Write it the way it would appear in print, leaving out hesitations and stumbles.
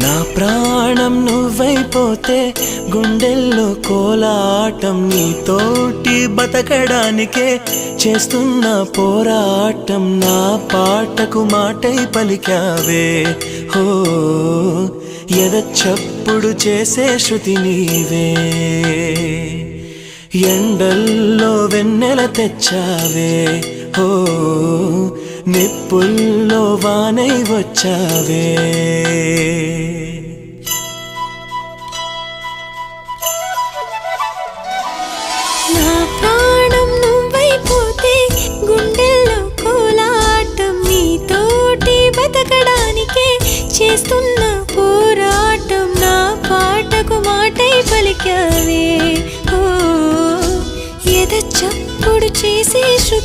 నా ప్రాణం నువ్వైపోతే గుండెల్లో కోలాటం నీతోటి బతకడానికే చేస్తున్న పోరాటం నా పాటకు మాటై పలికావే హో ఎద చప్పుడు చేసే శృతి నీవే ఎండల్లో వెన్నెల తెచ్చావే హో నిప్పుల్లో వానై వచ్చావే నా ప్రాణం నువ్వైపోతే గుండెల్లో కోలాటం నీతోటి బతకడానికే చేస్తున్న పోరాటం నా పాటకు మాటై పలికావే ఓ ఎద చప్పుడు చేసే శృతి